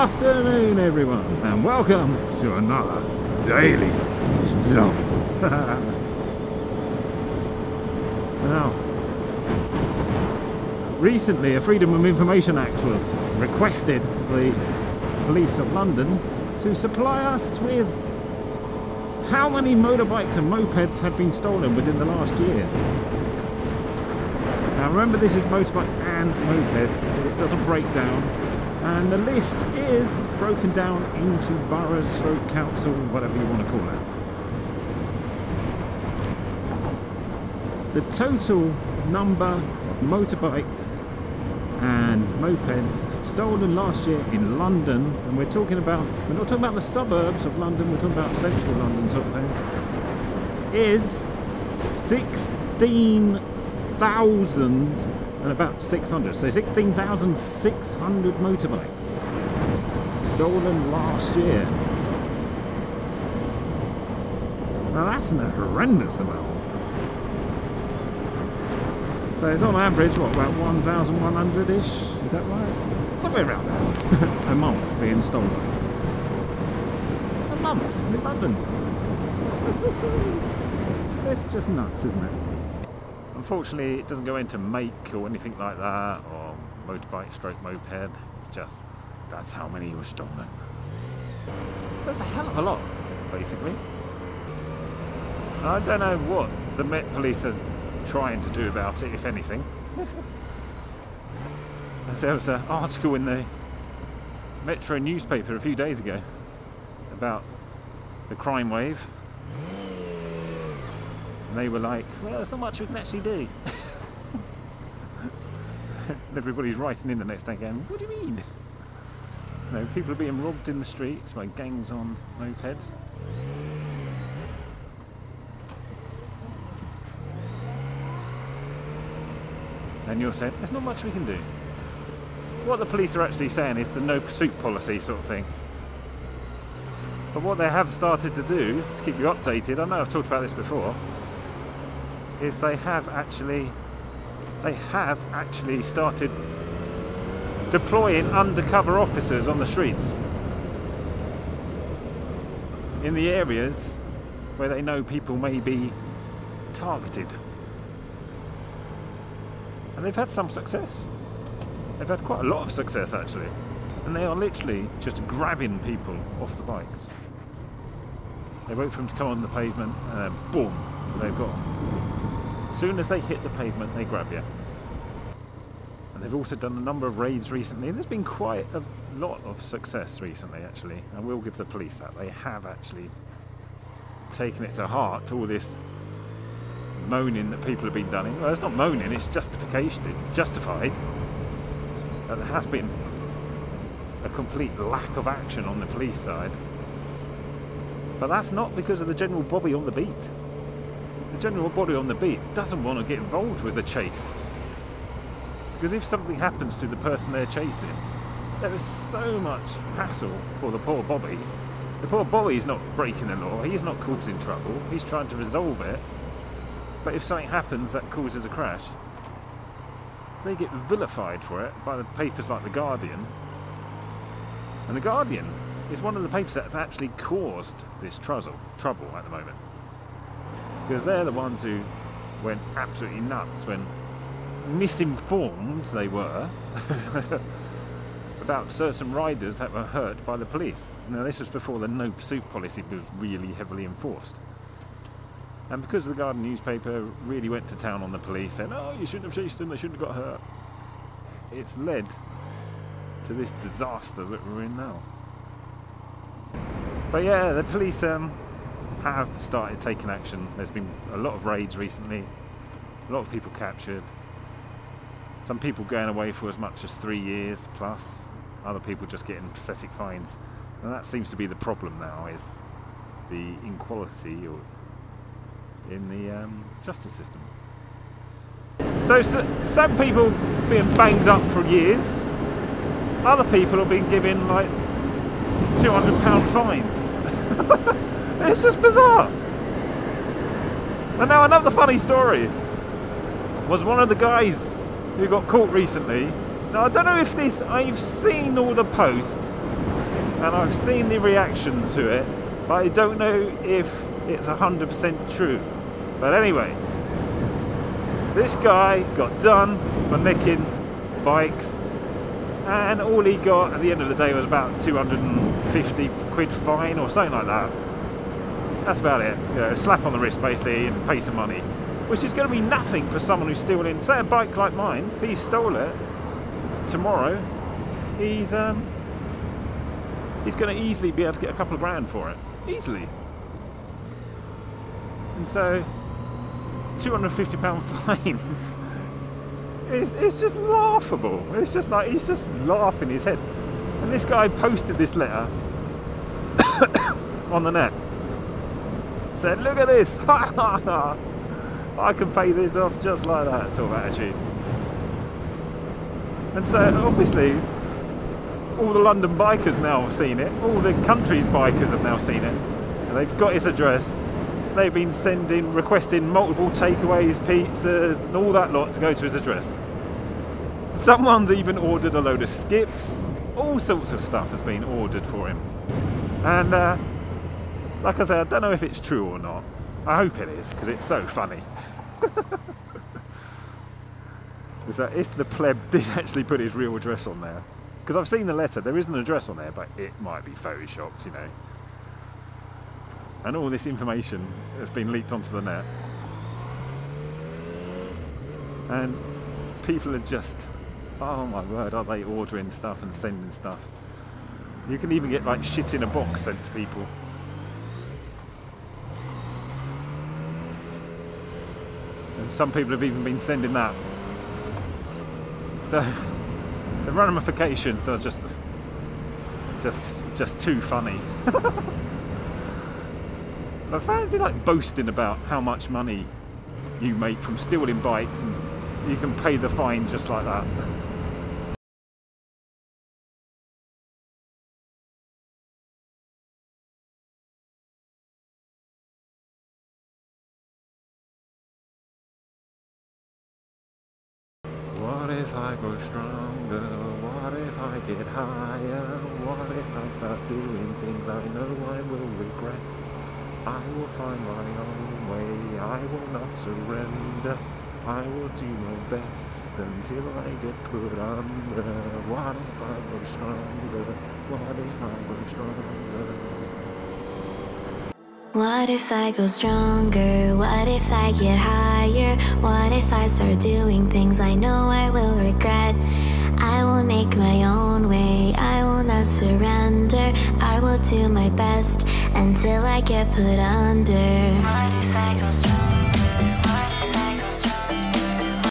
afternoon, everyone, and welcome to another Daily Dump. Now, recently a Freedom of Information Act was requested by the police of London to supply us with how many motorbikes and mopeds had been stolen within the last year. Now remember, this is motorbike and mopeds, it doesn't break down, and the list is broken down into boroughs, stroke council, whatever you want to call it. The total number of motorbikes and mopeds stolen last year in London, and we're not talking about the suburbs of London, we're talking about central London sort of thing, is 16,000 and about 600, so 16,600 motorbikes stolen last year. Now that's a horrendous amount. So it's on average, what, about 1,100-ish? Is that right? Somewhere around there. A month being stolen. A month in London. It's just nuts, isn't it? Unfortunately, it doesn't go into make or anything like that, or motorbike stroke moped. It's just, that's how many were stolen. So that's a hell of a lot, basically. I don't know what the Met Police are trying to do about it, if anything. There was an article in the Metro newspaper a few days ago about the crime wave. And they were like, well, there's not much we can actually do. And everybody's writing in the next day going, what do you mean? You know, people are being robbed in the streets by gangs on mopeds. And you're saying, there's not much we can do. What the police are actually saying is the no pursuit policy sort of thing. But what they have started to do, to keep you updated, I know I've talked about this before, is they have actually started deploying undercover officers on the streets in the areas where they know people may be targeted. And they've had some success. They've had quite a lot of success, actually. And they are literally just grabbing people off the bikes. They wait for them to come on the pavement and then boom, they've got them. As soon as they hit the pavement, they grab you. And they've also done a number of raids recently. There's been quite a lot of success recently, actually. And we'll give the police that. They have actually taken it to heart, all this moaning that people have been doing. Well, it's not moaning, it's justified. There has been a complete lack of action on the police side. But that's not because of the general body on the beat. The general body on the beat doesn't want to get involved with the chase. Because if something happens to the person they're chasing, there is so much hassle for the poor Bobby. The poor Bobby's not breaking the law, he's not causing trouble, he's trying to resolve it. But if something happens that causes a crash, they get vilified for it by the papers like The Guardian. And The Guardian is one of the papers that's actually caused this trouble at the moment. Because they're the ones who went absolutely nuts when misinformed they were about certain riders that were hurt by the police. Now this was before the no pursuit policy was really heavily enforced. And because the Guardian newspaper really went to town on the police, saying, oh, you shouldn't have chased them, they shouldn't have got hurt, it's led to this disaster that we're in now. But yeah, the police have started taking action. There's been a lot of raids recently, a lot of people captured, some people going away for as much as 3 years plus, other people just getting pathetic fines. And that seems to be the problem now, is the inequality in the justice system. So some people being banged up for years, other people have been given like £200 fines. It's just bizarre. And now another funny story was one of the guys who got caught recently. Now I don't know if this, I've seen all the posts and I've seen the reaction to it, but I don't know if it's 100% true. But anyway, this guy got done for nicking bikes, and all he got at the end of the day was about 250 quid fine or something like that. That's about it. You know, slap on the wrist basically and pay some money, which is going to be nothing for someone who's stealing, say, a bike like mine. If he stole it tomorrow, he's going to easily be able to get a couple of grand for it, easily. And so, £250 fine. It's just laughable. It's just like he's just laughing his head. And this guy posted this letter on the net. Said, "Look at this! I can pay this off just like that," sort of attitude. And so obviously, all the London bikers now have seen it. All the country's bikers have now seen it, and they've got his address. They've been requesting multiple takeaways, pizzas, and all that lot to go to his address. Someone's even ordered a load of skips. All sorts of stuff has been ordered for him. And like I say, I don't know if it's true or not. I hope it is, because it's so funny. Is that if the pleb did actually put his real address on there, because I've seen the letter, there is an address on there, but it might be photoshopped, you know. And all this information has been leaked onto the net. And people are just, oh my word, are they ordering stuff and sending stuff? You can even get like shit in a box sent to people. And some people have even been sending that. So the ramifications are just too funny. But fancy like boasting about how much money you make from stealing bikes, and you can pay the fine just like that. What if I grow stronger? What if I get higher? What if I start doing things I know I will regret? I will find my own way, I will not surrender. I will do my best until I get put under. What if I grow stronger? What if I grow stronger? What if I go stronger? What if I get higher? What if I start doing things I know I will regret? I will make my own way, I will not surrender. I will do my best until I get put under. What if I go stronger?